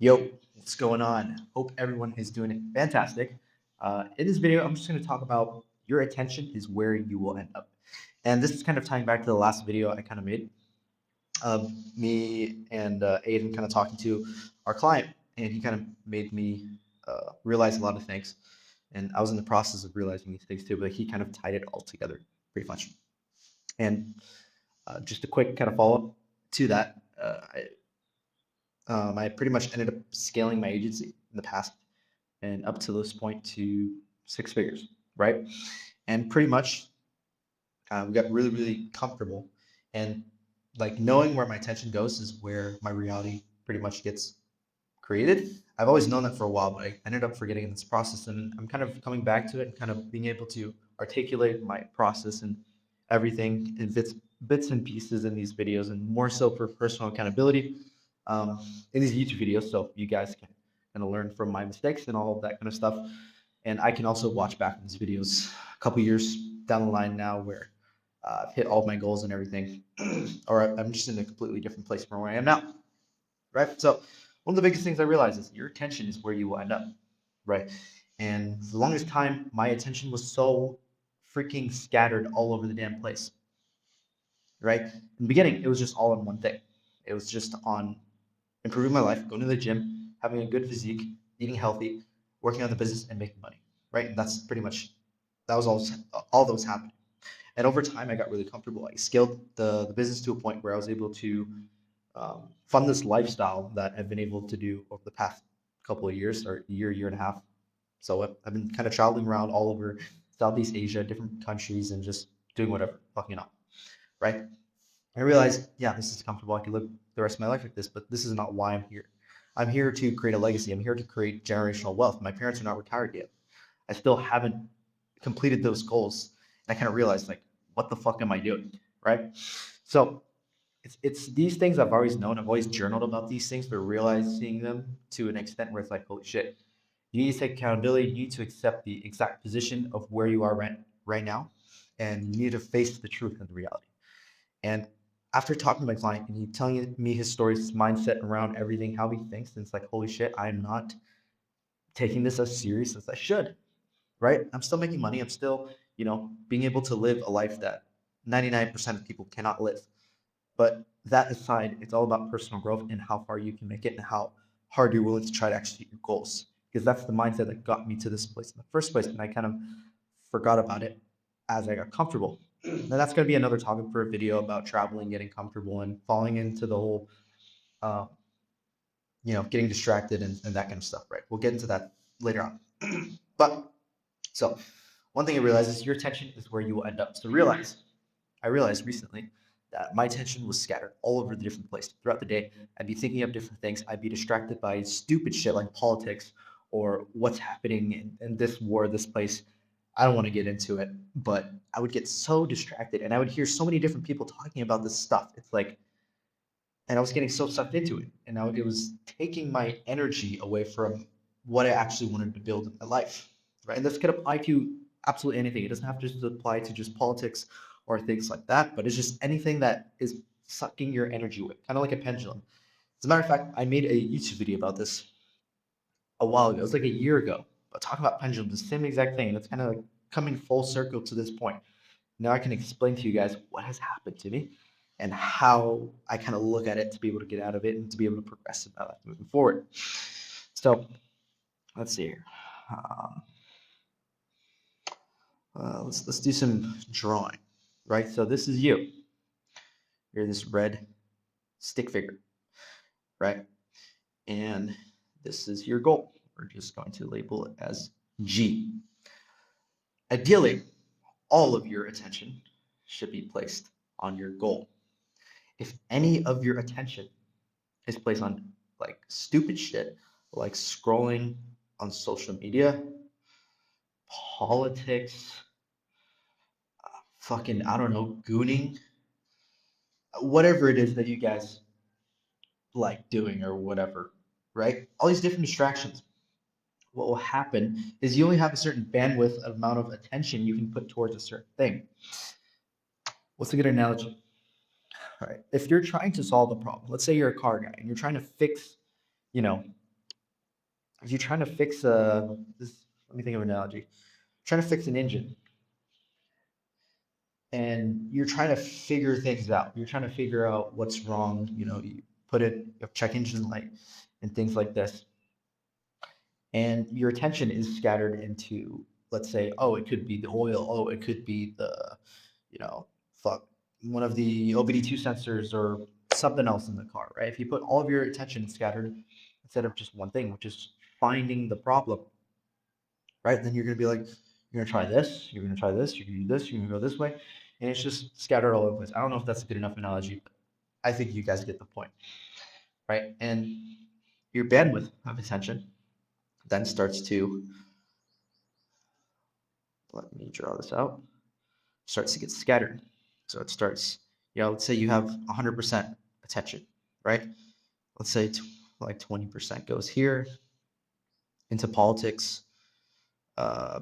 Yo, what's going on? Hope everyone is doing fantastic. In this video, I'm just going to talk about your attention is where you will end up. And this is kind of tying back to the last video I kind of made. Me and Aiden kind of talking to our client, and he kind of made me realize a lot of things. And I was in the process of realizing these things too, but he kind of tied it all together pretty much. And just a quick kind of follow up to that. I pretty much ended up scaling my agency in the past and up to this point to six figures, right? And pretty much we got really, really comfortable. And like knowing where my attention goes is where my reality pretty much gets created. I've always known that for a while, but I ended up forgetting in this process. And I'm kind of coming back to it and kind of being able to articulate my process and everything in bits and pieces in these videos, and more so for personal accountability um, in these YouTube videos. So you guys can kind of learn from my mistakes and all of that kind of stuff. And I can also watch back these videos a couple years down the line now where I've hit all of my goals and everything, or I'm just in a completely different place from where I am now, right? So one of the biggest things I realized is your attention is where you will end up, right? And for the longest time, my attention was so freaking scattered all over the damn place, right? In the beginning, it was just all on one thing. It was just on improving my life, going to the gym, having a good physique, eating healthy, working on the business, and making money, right? And that's pretty much that was all those happening. And over time, I got really comfortable. I scaled the business to a point where I was able to fund this lifestyle that I've been able to do over the past couple of years, or year and a half. So I've been kind of traveling around all over Southeast Asia, different countries, and just doing whatever, fucking up, right? I realized, yeah, this is comfortable. I can live the rest of my life like this, but this is not why I'm here. I'm here to create a legacy. I'm here to create generational wealth. My parents are not retired yet. I still haven't completed those goals. And I kind of realized, like, what the fuck am I doing? Right. So it's these things I've always known. I've always journaled about these things, but realizing them to an extent where it's like, holy shit, you need to take accountability. You need to accept the exact position of where you are right now, and you need to face the truth and the reality. And after talking to my client and he telling me his story, his mindset around everything, how he thinks, and it's like, holy shit, I'm not taking this as serious as I should, right? I'm still making money. I'm still, being able to live a life that 99% of people cannot live. But that aside, it's all about personal growth and how far you can make it and how hard you're willing to try to execute your goals. Because that's the mindset that got me to this place in the first place. And I kind of forgot about it as I got comfortable. Now that's going to be another topic for a video about traveling, getting comfortable, and falling into the whole, uh, getting distracted and that kind of stuff. Right? We'll get into that later on. But so one thing I realized is your attention is where you will end up. So I realized recently that my attention was scattered all over the different places throughout the day. I'd be thinking of different things. I'd be distracted by stupid shit like politics or what's happening in this war, this place. I don't want to get into it, but I would get so distracted and I would hear so many different people talking about this stuff. It's like, and I was getting so sucked into it. And it was taking my energy away from what I actually wanted to build in my life. Right. And this could apply to absolutely anything. It doesn't have to just apply to just politics or things like that, but it's just anything that is sucking your energy away, kind of like a pendulum. As a matter of fact, I made a YouTube video about this a while ago. It was like a year ago. But talking about pendulums, the same exact thing. And it's kind of like coming full circle to this point. Now I can explain to you guys what has happened to me and how I kind of look at it to be able to get out of it and to be able to progress in my life moving forward. So let's see here. Um, let's do some drawing, right? So this is you. You're this red stick figure, right? And this is your goal. We're just going to label it as G. Ideally, all of your attention should be placed on your goal. If any of your attention is placed on like stupid shit, like scrolling on social media, politics, fucking, I don't know, gooning, whatever it is that you guys like doing or whatever, right? All these different distractions. What will happen is you only have a certain bandwidth amount of attention you can put towards a certain thing. What's a good analogy? All right. If you're trying to solve a problem, let's say you're a car guy and you're trying to fix, you know, if you're trying to fix let me think of an analogy. Trying to fix an engine, and you're trying to figure things out. You're trying to figure out what's wrong. You put it, you have check engine light and things like this, and your attention is scattered into, let's say, oh, it could be the oil. Oh, it could be you know, fuck, one of the OBD2 sensors or something else in the car, right? If you put all of your attention scattered instead of just one thing, which is finding the problem, right? Then you're going to be like, you're going to try this, you're going to try this, you're going to do this, you're going to go this way. And it's just scattered all over the place. I don't know if that's a good enough analogy, but I think you guys get the point, right? And your bandwidth of attention then starts to, let me draw this out, starts to get scattered. So it starts, let's say you have 100% attention, right? Let's say like 20% goes here into politics. Uh,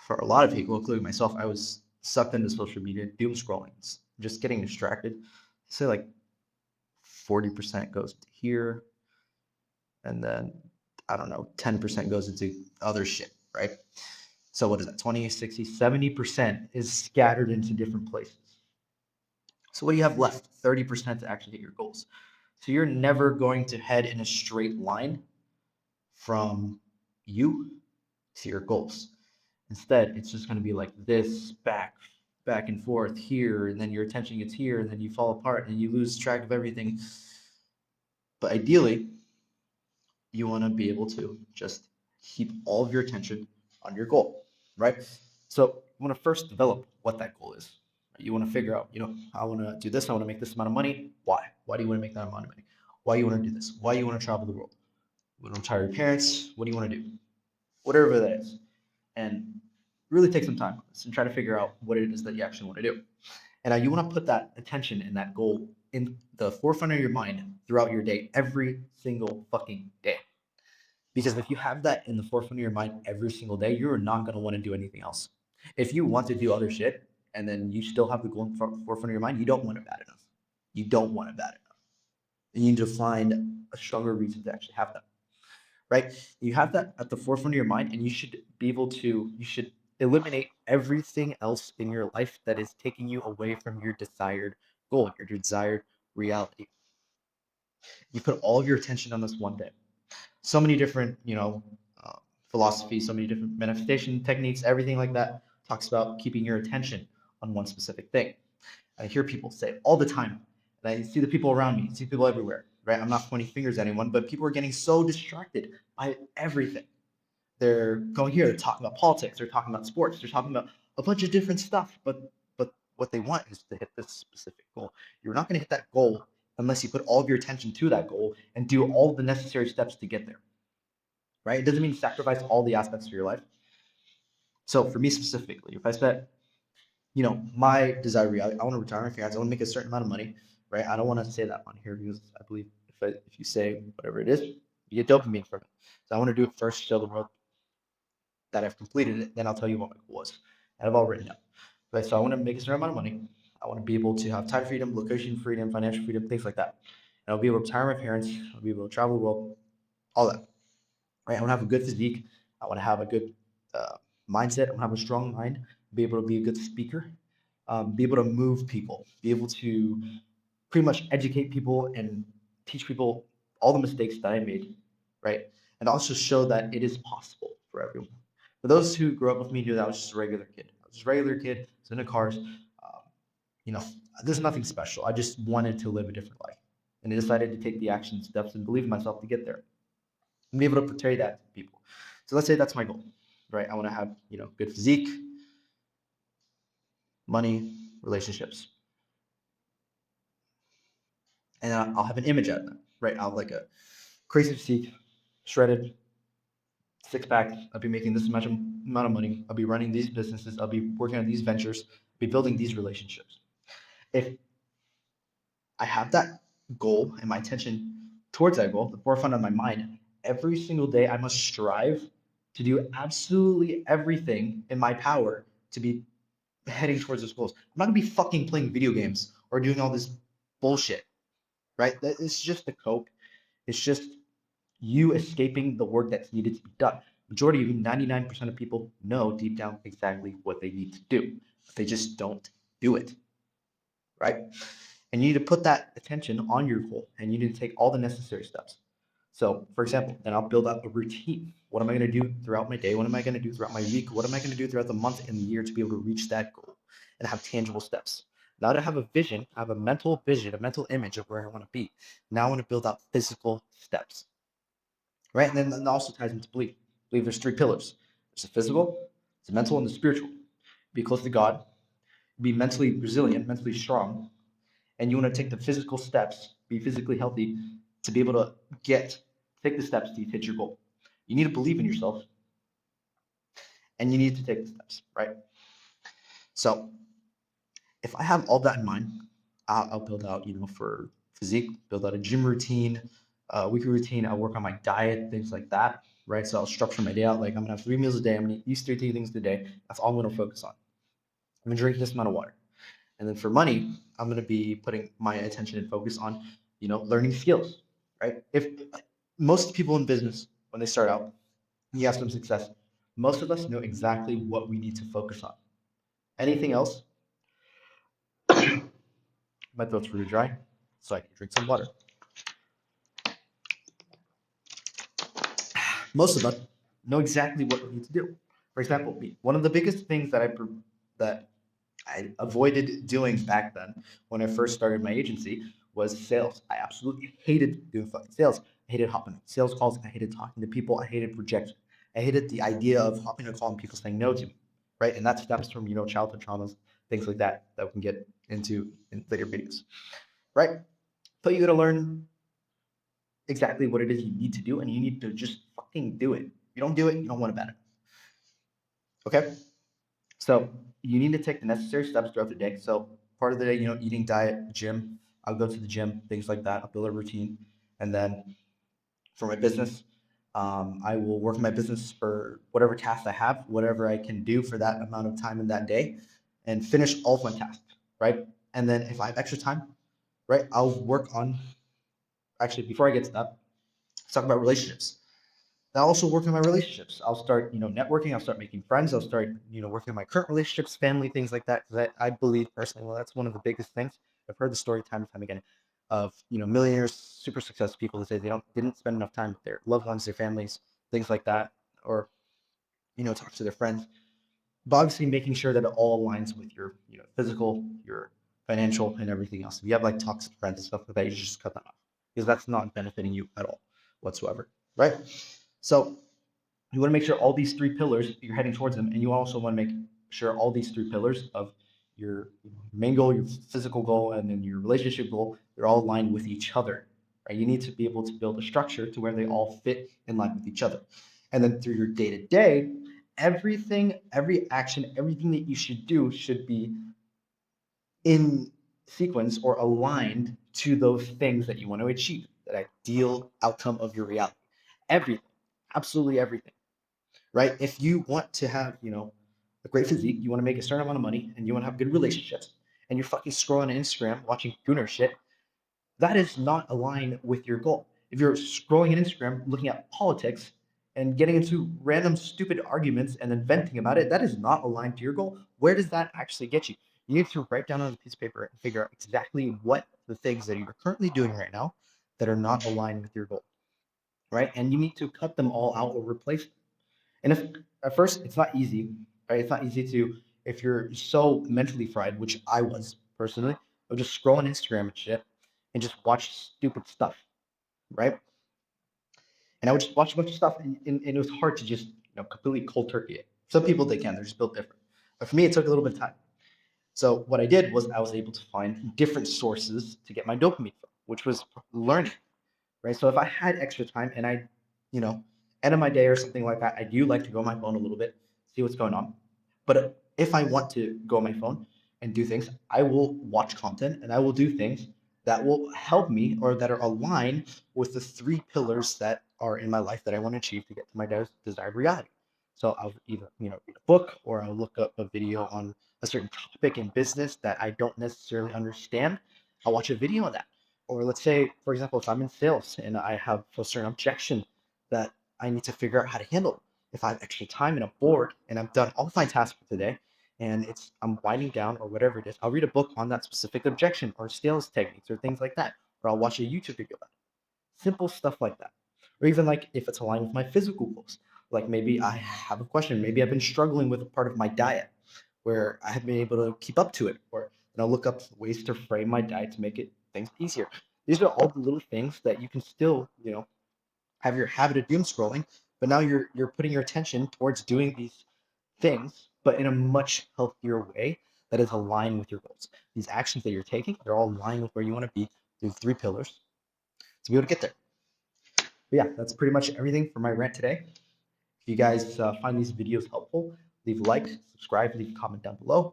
for a lot of people, including myself, I was sucked into social media, doom scrolling, just getting distracted. Say like 40% goes to here, and then I don't know, 10% goes into other shit, right? So what is that? 20, 60, 70% is scattered into different places. So what do you have left? 30% to actually hit your goals. So you're never going to head in a straight line from you to your goals. Instead, it's just going to be like this, back and forth here, and then your attention gets here, and then you fall apart and you lose track of everything. But ideally, you want to be able to just keep all of your attention on your goal, right? So you want to first develop what that goal is. You want to figure out, I want to do this. I want to make this amount of money. Why? Why do you want to make that amount of money? Why you want to do this? Why you want to travel the world? You want to retire your parents? What do you want to do? Whatever that is. And really take some time on this and try to figure out what it is that you actually want to do. And you want to put that attention and that goal in the forefront of your mind throughout your day, every single fucking day. Because if you have that in the forefront of your mind every single day, you're not going to want to do anything else. If you want to do other shit and then you still have the goal in the forefront of your mind, you don't want it bad enough. You don't want it bad enough. And you need to find a stronger reason to actually have that, right? You have that at the forefront of your mind, and you should be able to, you should eliminate everything else in your life that is taking you away from your desired goal, your desired reality. You put all of your attention on this one day. So many different, philosophies, so many different manifestation techniques, everything like that talks about keeping your attention on one specific thing. I hear people say it all the time, and I see the people around me, see people everywhere, right? I'm not pointing fingers at anyone, but people are getting so distracted by everything. They're going here, they're talking about politics, they're talking about sports, they're talking about a bunch of different stuff, but what they want is to hit this specific goal. You're not going to hit that goal unless you put all of your attention to that goal and do all the necessary steps to get there. Right? It doesn't mean sacrifice all the aspects of your life. So for me specifically, if I set, my desire reality, I want to retire my parents, I want to make a certain amount of money, right? I don't want to say that on here because I believe if you say whatever it is, you get dopamine from it. So I want to do it first, show the world that I've completed it, then I'll tell you what my goal was. And I've all written out. Right? So I want to make a certain amount of money. I want to be able to have time freedom, location freedom, financial freedom, things like that. And I'll be able to retire my parents. I'll be able to travel the world, all that. Right? I want to have a good physique. I want to have a good mindset. I want to have a strong mind. Be able to be a good speaker. Be able to move people. Be able to pretty much educate people and teach people all the mistakes that I made. Right? And also show that it is possible for everyone. For those who grew up with me knew that I was just a regular kid. I was just a regular kid. I was into cars. You know, there's nothing special. I just wanted to live a different life, and I decided to take the action steps and believe in myself to get there and be able to portray that to people. So let's say that's my goal, right? I want to have good physique, money, relationships, and I'll have an image out of that, right? I'll have like a crazy physique, shredded, six pack. I'll be making this much amount of money. I'll be running these businesses. I'll be working on these ventures. I'll be building these relationships. If I have that goal and my attention towards that goal, the forefront of my mind, every single day I must strive to do absolutely everything in my power to be heading towards those goals. I'm not gonna be fucking playing video games or doing all this bullshit, right? It's just the cope. It's just you escaping the work that's needed to be done. Majority of you, 99% of people know deep down exactly what they need to do. They just don't do it, right? And you need to put that attention on your goal and you need to take all the necessary steps. So, for example, then I'll build out a routine. What am I going to do throughout my day? What am I going to do throughout my week? What am I going to do throughout the month and the year to be able to reach that goal and have tangible steps? Now that I have a vision, I have a mental vision, a mental image of where I want to be. Now I want to build out physical steps, right? And then that also ties into belief. Believe there's three pillars. There's the physical, there's the mental, and the spiritual. Be close to God, be mentally resilient, mentally strong, and you want to take the physical steps, be physically healthy to be able to take the steps to hit your goal. You need to believe in yourself and you need to take the steps, right? So if I have all that in mind, I'll build out, for physique, build out a gym routine, weekly routine. I'll work on my diet, things like that, right? So I'll structure my day out. Like I'm gonna have 3 meals a day. I'm gonna eat these three things a day. That's all I'm gonna focus on. I'm gonna drink this amount of water. And then for money, I'm going to be putting my attention and focus on, learning skills, right? If most people in business, when they start out, you have some success, most of us know exactly what we need to focus on. Anything else, my throat's really dry, so I can drink some water. Most of us know exactly what we need to do. For example, me, one of the biggest things that I avoided doing back then when I first started my agency was sales. I absolutely hated doing fucking sales. I hated hopping on sales calls. I hated talking to people. I hated rejection. I hated the idea of hopping a call and people saying no to me, right? And that stems from, childhood traumas, things like that we can get into in later videos, right? But you got to learn exactly what it is you need to do and you need to just fucking do it. If you don't do it, you don't want to bet it. Okay? So you need to take the necessary steps throughout the day. So part of the day, eating, diet, gym. I'll go to the gym, things like that. I'll build a routine, and then for my business, I will work my business for whatever tasks I have, whatever I can do for that amount of time in that day, and finish all of my tasks, right? And then if I have extra time, right, I'll work on. Actually, before I get to that, let's talk about relationships. I also work on my relationships. I'll start, networking. I'll start making friends. I'll start, working on my current relationships, family, things like that. Because I believe personally, well, that's one of the biggest things. I've heard the story time and time again of, millionaires, super successful people that say they didn't spend enough time with their loved ones, their families, things like that, or, talk to their friends. But obviously making sure that it all aligns with your, physical, your financial, and everything else. If you have like toxic friends and stuff like that, you just cut them off because that's not benefiting you at all whatsoever, right? So you want to make sure all these three pillars you're heading towards them, and you also want to make sure all these three pillars of your main goal, your physical goal, and then your relationship goal, they're all aligned with each other. Right? You need to be able to build a structure to where they all fit in line with each other. And then through your day to day, everything, every action, everything that you should do should be in sequence or aligned to those things that you want to achieve, that ideal outcome of your reality. Everything, absolutely everything, right? If you want to have, a great physique, you want to make a certain amount of money, and you want to have good relationships, and you're fucking scrolling on Instagram watching Gooner shit, that is not aligned with your goal. If you're scrolling on Instagram looking at politics and getting into random stupid arguments and then venting about it, that is not aligned to your goal. Where does that actually get you? You need to write down on a piece of paper and figure out exactly what the things that you're currently doing right now that are not aligned with your goal, right? And you need to cut them all out or replace them. And if at first it's not easy, right? It's not easy to, if you're so mentally fried, which I was personally, of just scroll on Instagram and shit and just watch stupid stuff, right? And I would just watch a bunch of stuff, and it was hard to just, completely cold turkey it. Some people they can, they're just built different. But for me, it took a little bit of time. So what I did was I was able to find different sources to get my dopamine from, which was learning, right? So if I had extra time and I, you know, end of my day or something like that, I do like to go on my phone a little bit, see what's going on. But if I want to go on my phone and do things, I will watch content and I will do things that will help me or that are aligned with the three pillars that are in my life that I want to achieve to get to my desired reality. So I'll either, read a book or I'll look up a video on a certain topic in business that I don't necessarily understand. I'll watch a video on that. Or let's say, for example, if I'm in sales and I have a certain objection that I need to figure out how to handle. If I have extra time and I'm bored and I've done all of my tasks for today and I'm winding down or whatever it is, I'll read a book on that specific objection or sales techniques or things like that. Or I'll watch a YouTube video about it. Simple stuff like that. Or even like if it's aligned with my physical goals. Like maybe I have a question. Maybe I've been struggling with a part of my diet where I haven't been able to keep up to it. Or I'll look up ways to frame my diet to make it things easier. These are all the little things that you can still, have your habit of doom scrolling, but now you're putting your attention towards doing these things, but in a much healthier way that is aligned with your goals. These actions that you're taking, they're all aligned with where you want to be through 3 pillars to be able to get there. But yeah, that's pretty much everything for my rant today. If you guys find these videos helpful, leave a like, subscribe, leave a comment down below.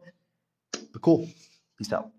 But cool. Peace out.